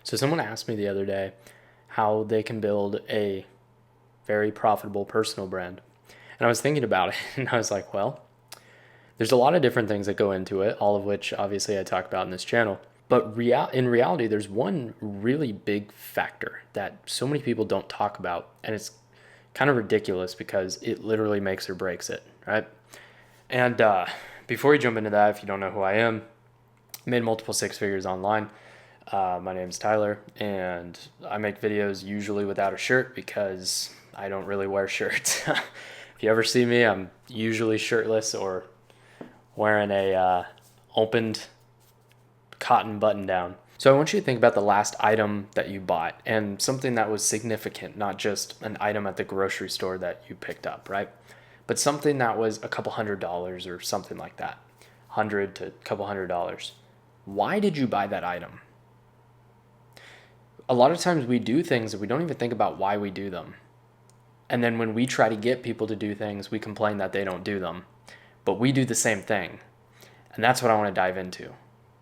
So someone asked me the other day how they can build a very profitable personal brand. And I was thinking about it and I was like, well, there's a lot of different things that go into it, all of which obviously I talk about in this channel. But in reality, there's one really big factor that so many people don't talk about. And it's kind of ridiculous because it literally makes or breaks it, right? And before you jump into that, if you don't know who I am, I made multiple six figures online. My name's Tyler, and I make videos usually without a shirt because I don't really wear shirts. If you ever see me, I'm usually shirtless or wearing a opened cotton button down. So I want you to think about the last item that you bought and something that was significant, not just an item at the grocery store that you picked up, right? But something that was a couple $100 or something like that, 100 to a couple $100. Why did you buy that item? A lot of times we do things that we don't even think about why we do them. And then when we try to get people to do things, we complain that they don't do them. But we do the same thing. And that's what I want to dive into,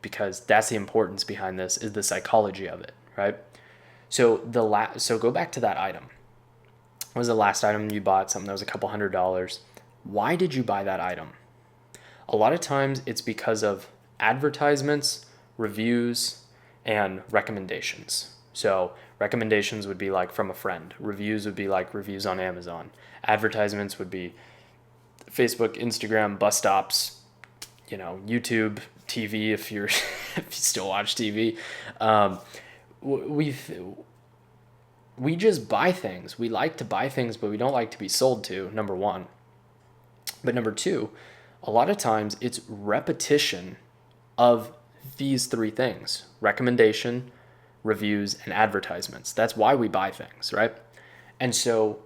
because that's the importance behind this, is the psychology of it, right? So so go back to that item. What was the last item you bought? Something that was a couple $100. Why did you buy that item? A lot of times it's because of advertisements, reviews, and recommendations. So recommendations would be like from a friend. Reviews would be like reviews on Amazon. Advertisements would be Facebook, Instagram, bus stops, YouTube, TV if you're if you still watch TV. We we just buy things. We like to buy things, but we don't like to be sold to. Number one, but number two, a lot of times it's repetition of these three things: recommendation, reviews, and advertisements. That's why we buy things, right? And so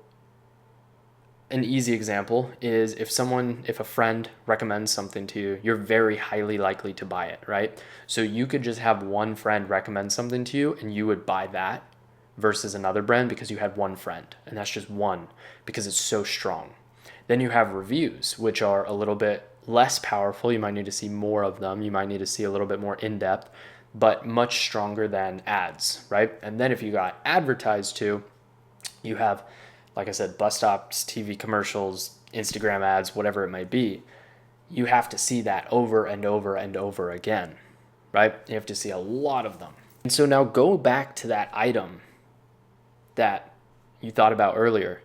an easy example is if a friend recommends something to you, you're very highly likely to buy it, right? So you could just have one friend recommend something to you and you would buy that versus another brand because you had one friend, and that's just one because it's so strong. Then you have reviews, which are a little bit less powerful. You might need to see more of them. You might need to see a little bit more in depth, but much stronger than ads, right? And then if you got advertised to, you have, like I said, bus stops, TV commercials, Instagram ads, whatever it might be. You have to see that over and over and over again, right? You have to see a lot of them. And so now go back to that item that you thought about earlier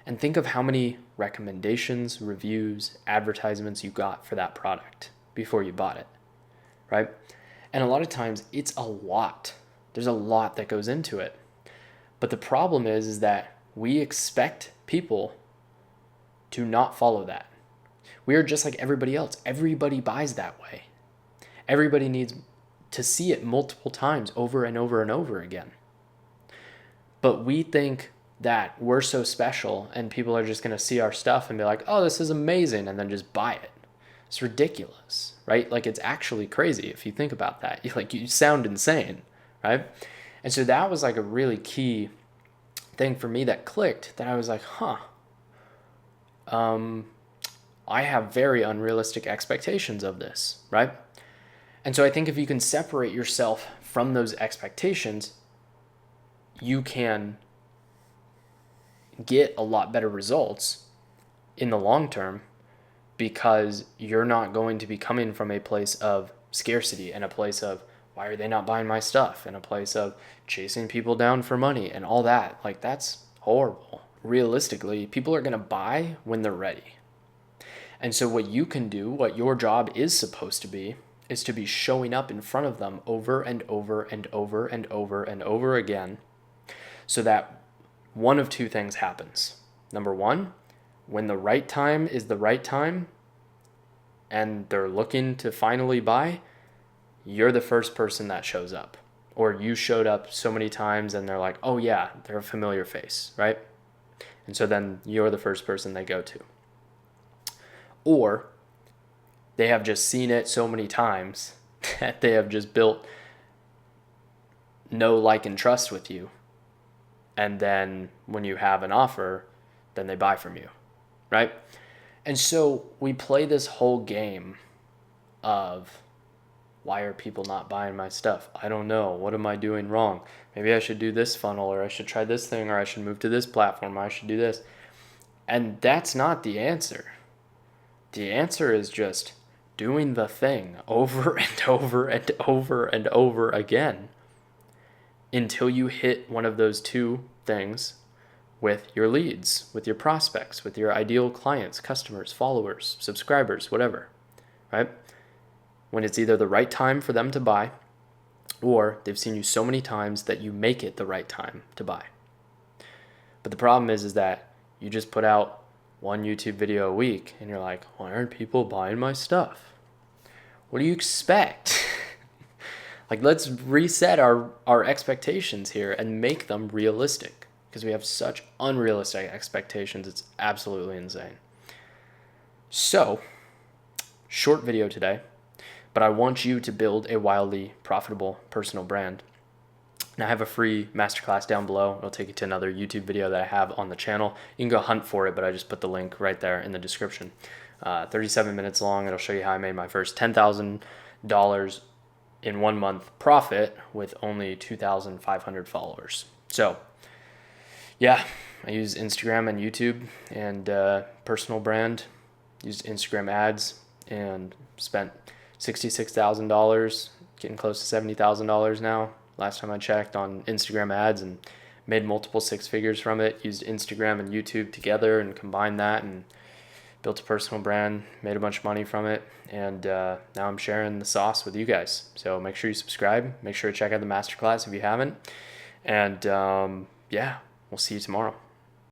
and think of how many recommendations, reviews, advertisements you got for that product before you bought it, right? And a lot of times it's a lot. There's a lot that goes into it. But the problem is that we expect people to not follow that. We are just like everybody else. Everybody buys that way. Everybody needs to see it multiple times over and over and over again. But we think that we're so special and people are just going to see our stuff and be like, oh, this is amazing, and then just buy it. It's ridiculous, right? Like, it's actually crazy if you think about that. You sound insane, right? And so that was like a really key thing for me that clicked, that I was like, I have very unrealistic expectations of this, right? And so I think if you can separate yourself from those expectations, you can get a lot better results in the long term, because you're not going to be coming from a place of scarcity and a place of, why are they not buying my stuff, and a place of chasing people down for money and all that. Like, that's horrible. Realistically, people are going to buy when they're ready. And so what you can do, what your job is supposed to be, is to be showing up in front of them over and over and over and over and over again, so that one of two things happens. Number one, when the right time is the right time and they're looking to finally buy, you're the first person that shows up. Or you showed up so many times and they're like, oh yeah, they're a familiar face, right? And so then you're the first person they go to. Or they have just seen it so many times that they have just built no like and trust with you. And then when you have an offer, then they buy from you, right? And so we play this whole game of Why are people not buying my stuff? I don't know. What am I doing wrong? Maybe I should do this funnel, or I should try this thing, or I should move to this platform, or I should do this. And that's not the answer. The answer is just doing the thing over and over and over and over again until you hit one of those two things with your leads, with your prospects, with your ideal clients, customers, followers, subscribers, whatever, right? When it's either the right time for them to buy, or they've seen you so many times that you make it the right time to buy. But the problem is that you just put out one YouTube video a week and you're like, why aren't people buying my stuff? What do you expect? Like, let's reset our expectations here and make them realistic, because we have such unrealistic expectations. It's absolutely insane. So, short video today, but I want you to build a wildly profitable personal brand. And I have a free masterclass down below. It'll take you to another YouTube video that I have on the channel. You can go hunt for it, but I just put the link right there in the description. 37 minutes long. It'll show you how I made my first $10,000 in 1 month profit with only 2,500 followers. So yeah, I use Instagram and YouTube and personal brand. Used Instagram ads and spent $66,000, getting close to $70,000 now. Last time I checked on Instagram ads, and made multiple six figures from it. Used Instagram and YouTube together and combined that and built a personal brand, made a bunch of money from it. And now I'm sharing the sauce with you guys. So make sure you subscribe. Make sure to check out the masterclass if you haven't. And yeah, we'll see you tomorrow.